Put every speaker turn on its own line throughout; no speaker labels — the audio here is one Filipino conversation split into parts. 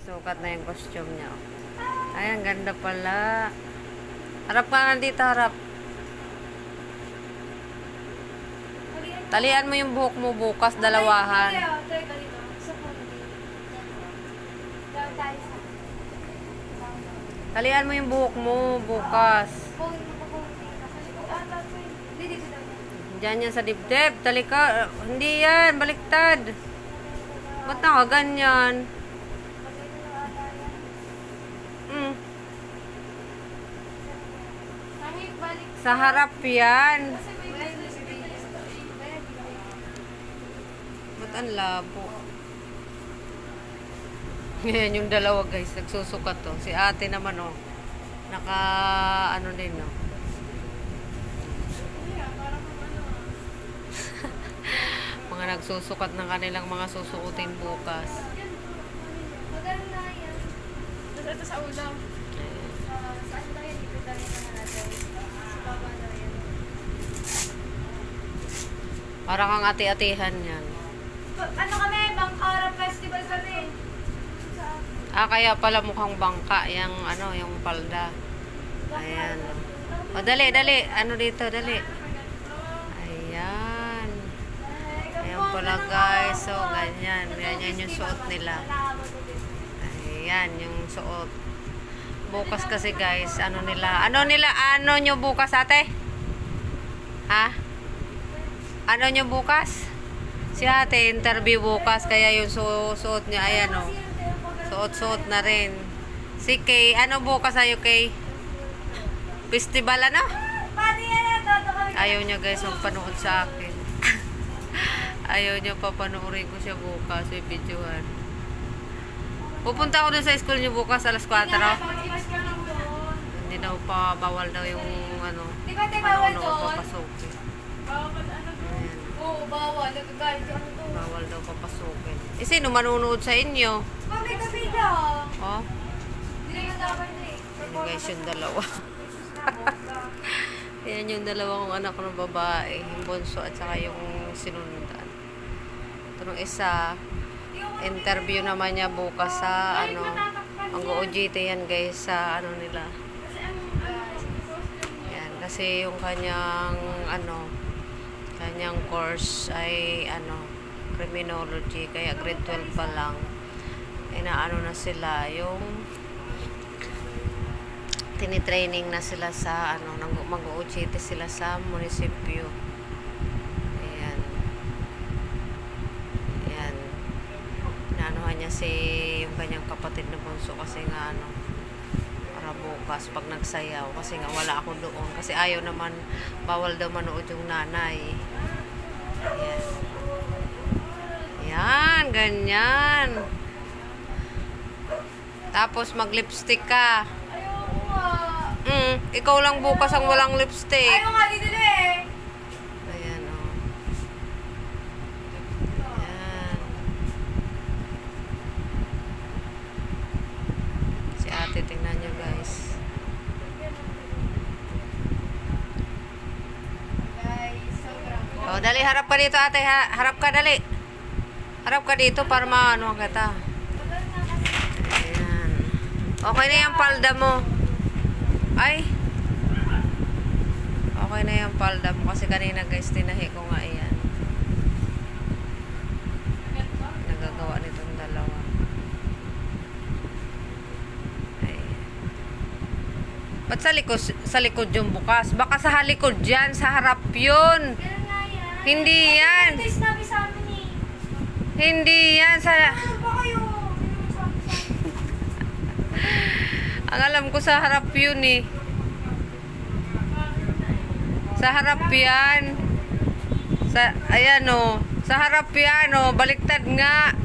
Sukat na yung costume niya. Ay, ang ganda pala. Harap ka nga dito, harap. Talian mo yung buhok mo bukas, dalawahan. Talian mo yung buhok mo bukas. Diyan yan sa dibdib. Tali ka. Hindi yan. Baliktad. Ba't nakaganyan? Sa harap yan. Ba't ang labo? Ngayon yung dalawa guys. Nagsusukat to. Si ate naman oh. Naka ano din oh. Mga nagsusukat ng kanilang mga susukutin bukas.
Ito sa ulam. Saan tayo? Dito tayo na natin. Sa baba daw yan.
Para kang ati-atihan yan.
Ano kami? Bangkara Festival kami.
Ah, kaya pala mukhang bangka. Yung ano, yung palda. Ayan. O, dali, dali. Ano dito, dali. Ayan. Ayan pala guys. So, ganyan. Ganyan yung suot nila. Ayan, yung suot. Bukas kasi guys, ano nyo bukas ate? Ha? Ano nyo bukas? Si ate, interview bukas, kaya yung suot niya, ayan o. Suot-suot na rin. Si Kay, ano bukas sa'yo Kay? Festival ano? Ayaw niya guys magpanood sa akin. Ayaw niya papanoorin ko siya bukas, may videohan. Pupunta ako dun sa school niyo bukas alas 4. Hindi daw pa bawal daw yung ano. Manonood papasukin.
Oo, bawal. Nagagalit yung ano to.
Bawal daw papasukin. Eh sino manonood sa inyo?
Mami, kabida.
Oh,
Hindi na dapat eh.
yun guys yung dalawa. Yan yung dalawa kong anak ng babae. Yung bunso at saka yung sinundan. Ito nung isa, interview naman niya bukas sa ano, ang OJT yan guys sa ano nila. Yan, kasi yung kanyang ano, kanyang course ay ano, criminology, kaya grade 12 pa lang. Inaano na sila yung tinitraining na sila sa ano, mag-OJT sila sa munisipyo. Ayan. Ayan. Inaanuhan niya si yung kanyang kapatid na bunso kasi nga ano, para bukas pag nagsayaw kasi nga wala ako doon kasi ayaw naman, bawal daw manood yung nanay. Ayan. Ayan, ganyan. Tapos mag-lipstick ka. Ikaw lang bukas ang walang lipstick.
Ayaw nga dito eh.
Ayan, oh. Ayan. Si ate, tingnan nyo guys.
Guys, sobrang.
Oh, dali, harap ka dito ate. Harap ka, dali. Harap ka dito para maano kita. Ayan. Okay na yung palda mo. Ay. Okay na yung palda mo kasi kanina guys, tinahi ko nga yan. Nagagawa nitong dalawa. Ayan. Ba't sa likod yung bukas? Baka sa halikod dyan, sa harap yun.
Ganun nga yan.
Hindi yan.
Ito yung sinabi sa amin eh.
Hindi yan.
Ano ba kayo?
Ang alam ko sa harap yun eh. Sa harap yan. Ayan o. Sa harap yan o. Baliktad nga.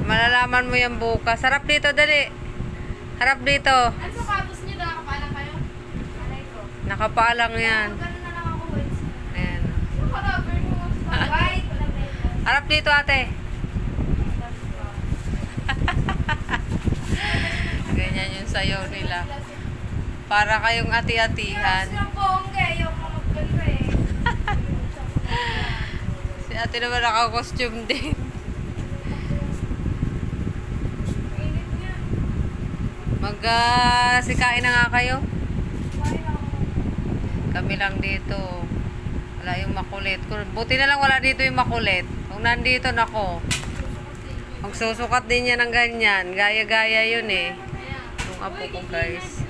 Malalaman mo yan bukas. Harap dito, dali. Harap dito.
Ano sa kapos niyo? Nakapaalang kayo? Alay ko.
Nakapaalang yan.
Ganun na lang ako. Wait.
Ayan.
Cover mo. White.
Harap dito, ate. Ganyan yung sayaw nila. Para kayong ati-atihan.
Silang bongga. Yung mga ganda eh.
Si ate naman naka-costume din. Sikain na nga kayo.
Kumain ako.
Kami lang dito. Wala yung makulit. Buti na lang wala dito yung makulit. Kung nandito, nako. Magsusukat din yan ng ganyan. Gaya-gaya yun eh. Yung apo ko guys.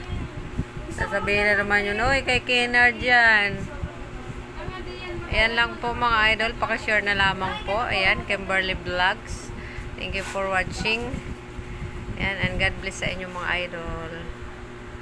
Sasabihin na naman yun, oy, kay Kennard dyan. Ayan lang po mga idol. Pakishare na lamang po. Ayan, Kimberly Vlogs. Thank you for watching. Ayan, and God bless sa inyo mga idol.